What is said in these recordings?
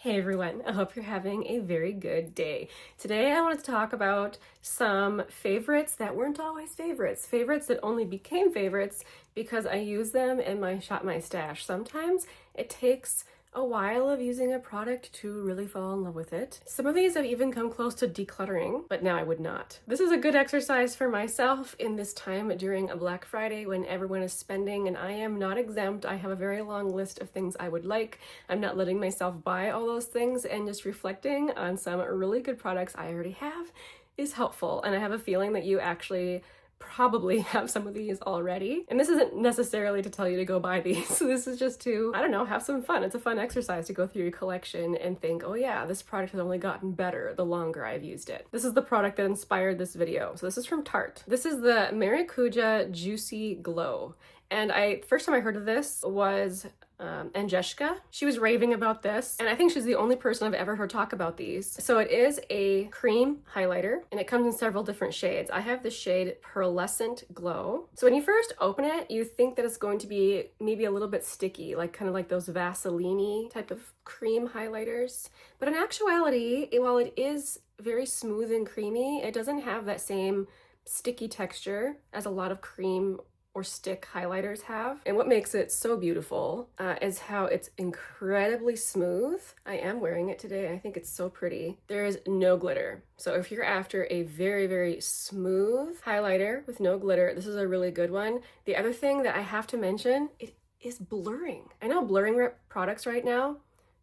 Hey everyone, I hope you're having a very good day. Today I wanted to talk about some favorites that weren't always favorites. Favorites that only became favorites because I use them in my Shop My Stash. Sometimes it takes a while of using a product to really fall in love with it. Some of these have even come close to decluttering, but now I would not. This is a good exercise for myself in this time during a Black Friday when everyone is spending and I am not exempt. I have a very long list of things I would like. I'm not letting myself buy all those things, and just reflecting on some really good products I already have is helpful. And I have a feeling that you actually probably have some of these already. And this isn't necessarily to tell you to go buy these. This is just to, I don't know, have some fun. It's a fun exercise to go through your collection and think, oh yeah, this product has only gotten better the longer I've used it. This is the product that inspired this video. So this is from Tarte. This is the Maracuja Juicy Glow. And first time I heard of this was Angeshka. She was raving about this, and I think she's the only person I've ever heard talk about these. So it is a cream highlighter, and it comes in several different shades. I have the shade Pearlescent Glow. So when you first open it, you think that it's going to be maybe a little bit sticky, like kind of like those Vaseline-y type of cream highlighters. But in actuality, while it is very smooth and creamy, it doesn't have that same sticky texture as a lot of cream or stick highlighters have. And what makes it so beautiful is how it's incredibly smooth. I am wearing it today. I think it's so pretty. There is no glitter. So if you're after a very, very smooth highlighter with no glitter, this is a really good one. The other thing that I have to mention, it is blurring. I know blurring products right now,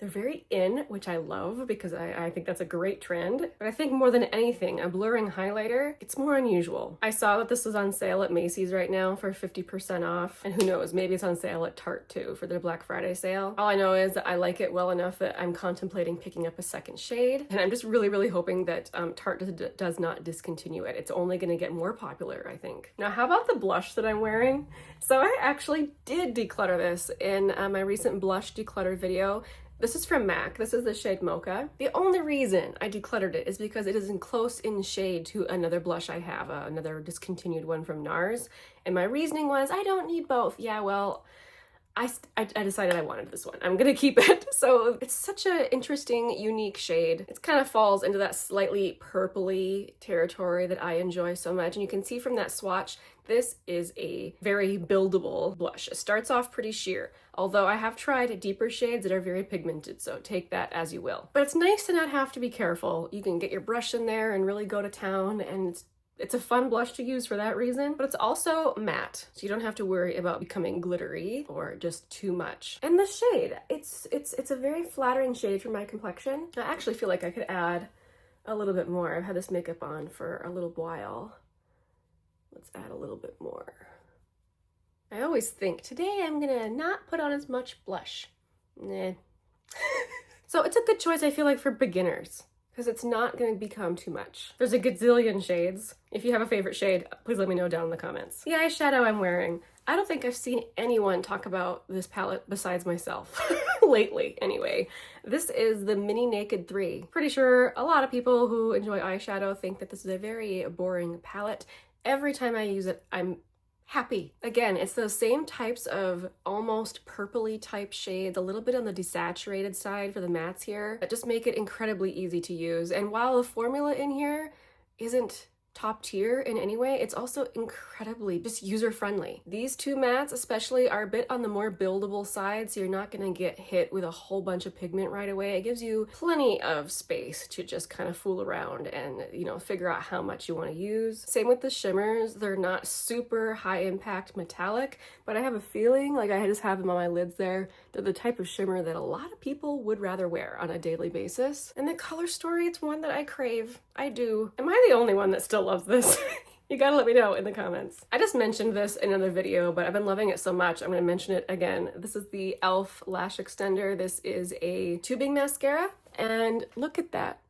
they're very in, which I love because I think that's a great trend. But I think more than anything, a blurring highlighter, it's more unusual. I saw that this is on sale at Macy's right now for 50% off. And who knows, maybe it's on sale at Tarte too for their Black Friday sale. All I know is that I like it well enough that I'm contemplating picking up a second shade. And I'm just really, really hoping that Tarte does not discontinue it. It's only gonna get more popular, I think. Now, how about the blush that I'm wearing? So I actually did declutter this in my recent blush declutter video. This is from MAC. This is the shade Mocha. The only reason I decluttered it is because it is close in shade to another blush I have, another discontinued one from NARS. And my reasoning was, I don't need both. Yeah, well, I decided I wanted this one. I'm gonna keep it. So it's such an interesting, unique shade. It kind of falls into that slightly purpley territory that I enjoy so much. And you can see from that swatch, this is a very buildable blush. It starts off pretty sheer, although I have tried deeper shades that are very pigmented, so take that as you will. But it's nice to not have to be careful. You can get your brush in there and really go to town, and it's a fun blush to use for that reason, but it's also matte, so you don't have to worry about becoming glittery or just too much. And the shade, it's a very flattering shade for my complexion. I actually feel like I could add a little bit more. I've had this makeup on for a little while. Let's add a little bit more. I always think, today I'm gonna not put on as much blush. Nah. So it's a good choice, I feel like, for beginners, because it's not going to become too much. There's a gazillion shades. If you have a favorite shade, please let me know down in the comments. The eyeshadow I'm wearing, I don't think I've seen anyone talk about this palette besides myself. Lately, anyway. This is the Mini Naked 3. Pretty sure a lot of people who enjoy eyeshadow think that this is a very boring palette. Every time I use it, I'm happy. Again, it's those same types of almost purpley type shades, a little bit on the desaturated side for the mattes here, that just make it incredibly easy to use. And while the formula in here isn't top tier in any way, it's also incredibly just user-friendly. These two mattes especially are a bit on the more buildable side, so you're not gonna get hit with a whole bunch of pigment right away. It gives you plenty of space to just kind of fool around and, you know, figure out how much you want to use. Same with the shimmers. They're not super high impact metallic, but I have a feeling, like I just have them on my lids there, they're the type of shimmer that a lot of people would rather wear on a daily basis. And the color story, it's one that I crave. I do. Am I the only one that still loves this? You gotta let me know in the comments. I just mentioned this in another video, but I've been loving it so much, I'm gonna mention it again. This is the e.l.f. lash extender. This is a tubing mascara, and look at that.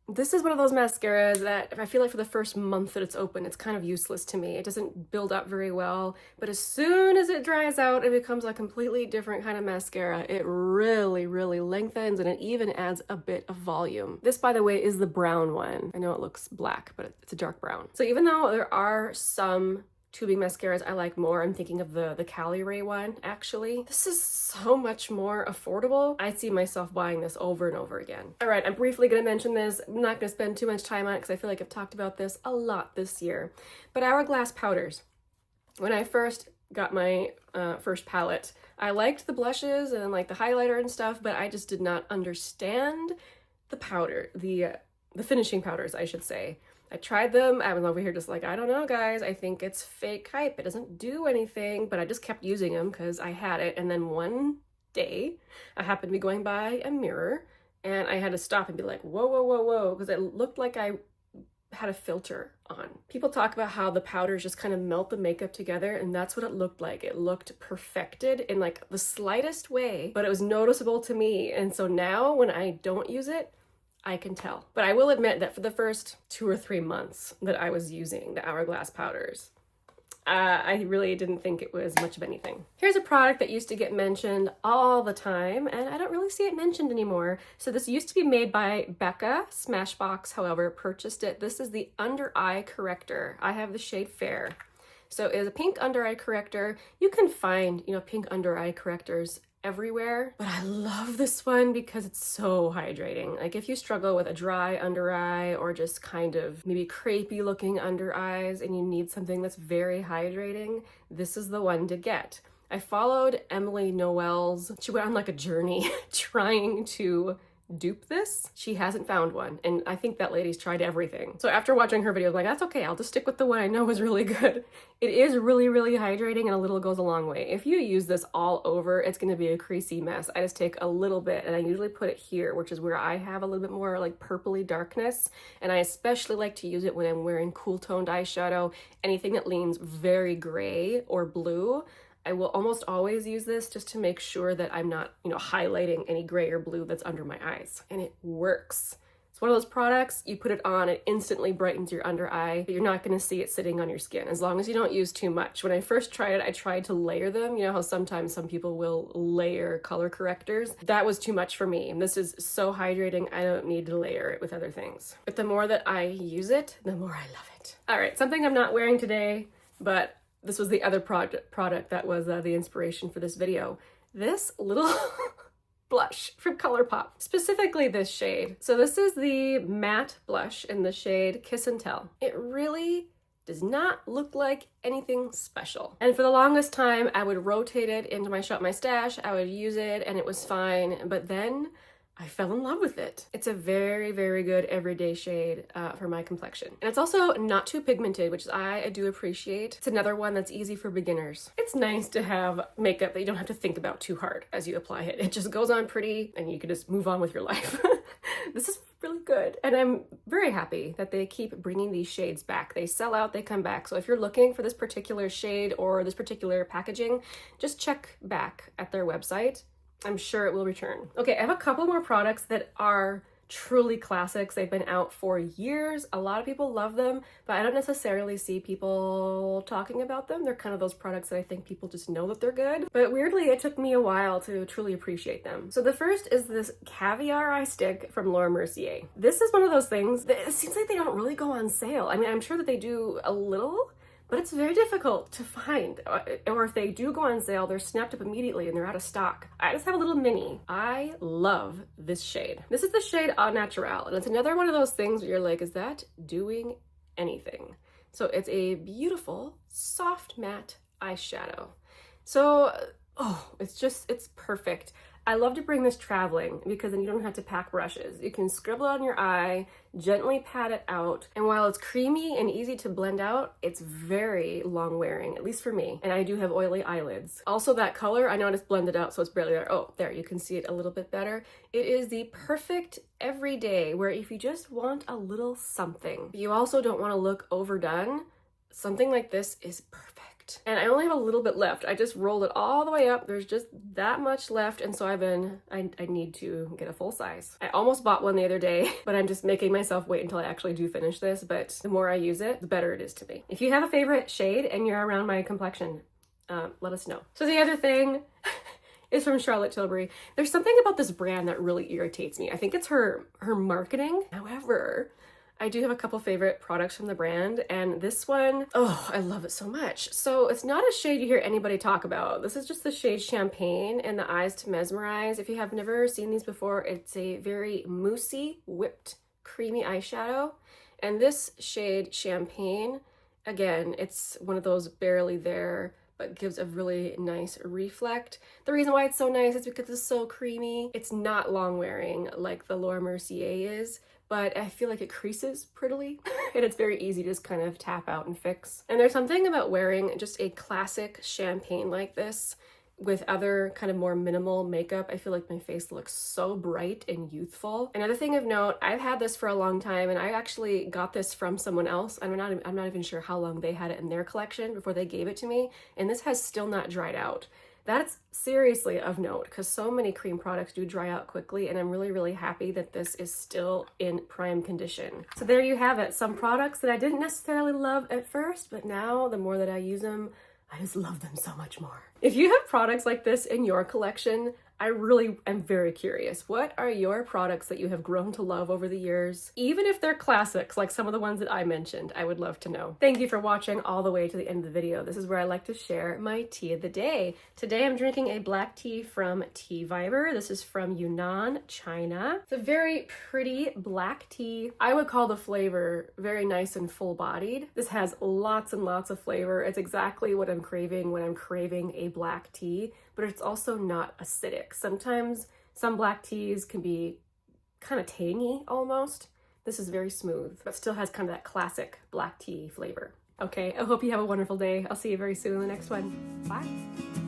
This is one of those mascaras that I feel like for the first month that it's open, it's kind of useless to me. It doesn't build up very well, but as soon as it dries out, it becomes a completely different kind of mascara. It really, really lengthens, and it even adds a bit of volume. This, by the way, is the brown one. I know it looks black, but it's a dark brown. So even though there are some tubing mascaras I like more. I'm thinking of the Cali Ray one, actually. This is so much more affordable. I see myself buying this over and over again. All right, I'm briefly gonna mention this. I'm not gonna spend too much time on it because I feel like I've talked about this a lot this year. But Hourglass powders. When I first got my first palette, I liked the blushes and like the highlighter and stuff, but I just did not understand the powder, the finishing powders, I should say. I tried them. I was over here just like, I don't know, guys. I think it's fake hype. It doesn't do anything, but I just kept using them because I had it. And then one day, I happened to be going by a mirror and I had to stop and be like, whoa, whoa, whoa, whoa, because it looked like I had a filter on. People talk about how the powders just kind of melt the makeup together, and that's what it looked like. It looked perfected in like the slightest way, but it was noticeable to me. And so now when I don't use it, I can tell. But I will admit that for the first 2 or 3 months that I was using the Hourglass powders, I really didn't think it was much of anything. Here's a product that used to get mentioned all the time, and I don't really see it mentioned anymore. So this used to be made by Becca. Smashbox, however, purchased it. This is the Undereye Corrector. I have the shade Fair. So it is a pink under eye corrector. You can find, pink under eye correctors everywhere, but I love this one because it's so hydrating. Like if you struggle with a dry under eye or just kind of maybe crepey looking under eyes and you need something that's very hydrating, this is the one to get. I followed Emily Noel's, she went on like a journey trying to dupe this. She hasn't found one, and I think that lady's tried everything. So after watching her video, I'm like, that's okay, I'll just stick with the one I know is really good. It is really, really hydrating, and a little goes a long way. If you use this all over, it's gonna be a creasy mess. I just take a little bit, and I usually put it here, which is where I have a little bit more like purpley darkness, and I especially like to use it when I'm wearing cool toned eyeshadow. Anything that leans very gray or blue, I will almost always use this just to make sure that I'm not, highlighting any gray or blue that's under my eyes. And it works. It's one of those products, you put it on, it instantly brightens your under eye, but you're not gonna see it sitting on your skin as long as you don't use too much. When I first tried it, I tried to layer them. You know how sometimes some people will layer color correctors? That was too much for me. And this is so hydrating, I don't need to layer it with other things. But the more that I use it, the more I love it. All right, something I'm not wearing today, but this was the other product that was the inspiration for this video. This little blush from Colourpop, specifically this shade. So this is the matte blush in the shade Kiss and Tell. It really does not look like anything special. And for the longest time, I would rotate it into my Shop My Stash, I would use it and it was fine, but then I fell in love with it. It's a very, very good everyday shade for my complexion. And it's also not too pigmented, which I do appreciate. It's another one that's easy for beginners. It's nice to have makeup that you don't have to think about too hard as you apply it. It just goes on pretty and you can just move on with your life. This is really good. And I'm very happy that they keep bringing these shades back. They sell out, they come back. So if you're looking for this particular shade or this particular packaging, just check back at their website. I'm sure it will return. Okay, I have a couple more products that are truly classics. They've been out for years. A lot of people love them, but I don't necessarily see people talking about them. They're kind of those products that I think people just know that they're good. But weirdly, it took me a while to truly appreciate them. So the first is this Caviar Eye Stick from Laura Mercier. This is one of those things that it seems like they don't really go on sale. I mean, I'm sure that they do a little, but it's very difficult to find. Or if they do go on sale, they're snapped up immediately and they're out of stock. I just have a little mini. I love this shade. This is the shade Au Naturel, and it's another one of those things where you're like, is that doing anything? So it's a beautiful, soft matte eyeshadow. So, it's perfect. I love to bring this traveling because then you don't have to pack brushes. You can scribble on your eye, gently pat it out, and while it's creamy and easy to blend out, it's very long wearing, at least for me. And I do have oily eyelids. Also that color, I know it's blended out so it's barely there. Oh, there, you can see it a little bit better. It is the perfect everyday where if you just want a little something, you also don't want to look overdone, something like this is perfect. And I only have a little bit left. I just rolled it all the way up. There's just that much left. And so I need to get a full size. I almost bought one the other day, but I'm just making myself wait until I actually do finish this. But the more I use it, the better it is to me. If you have a favorite shade and you're around my complexion, let us know. So the other thing is from Charlotte Tilbury. There's something about this brand that really irritates me. I think it's her marketing. However, I do have a couple favorite products from the brand, and this one, oh, I love it so much. So it's not a shade you hear anybody talk about. This is just the shade Champagne in the Eyes to Mesmerize. If you have never seen these before, it's a very moussey, whipped, creamy eyeshadow. And this shade Champagne, again, it's one of those barely there, but gives a really nice reflect. The reason why it's so nice is because it's so creamy. It's not long wearing like the Laura Mercier is, but I feel like it creases prettily and it's very easy to just kind of tap out and fix. And there's something about wearing just a classic champagne like this with other kind of more minimal makeup. I feel like my face looks so bright and youthful. Another thing of note, I've had this for a long time, and I actually got this from someone else. I'm not even sure how long they had it in their collection before they gave it to me, and this has still not dried out. That's seriously of note because so many cream products do dry out quickly, and I'm really, really happy that this is still in prime condition. So there you have it, some products that I didn't necessarily love at first, but now the more that I use them, I just love them so much more. If you have products like this in your collection, I really am very curious. What are your products that you have grown to love over the years? Even if they're classics, like some of the ones that I mentioned, I would love to know. Thank you for watching all the way to the end of the video. This is where I like to share my tea of the day. Today I'm drinking a black tea from Tea Viber. This is from Yunnan, China. It's a very pretty black tea. I would call the flavor very nice and full-bodied. This has lots and lots of flavor. It's exactly what I'm craving when I'm craving a black tea, but it's also not acidic. Sometimes some black teas can be kind of tangy almost. This is very smooth, but still has kind of that classic black tea flavor. Okay, I hope you have a wonderful day. I'll see you very soon in the next one. Bye.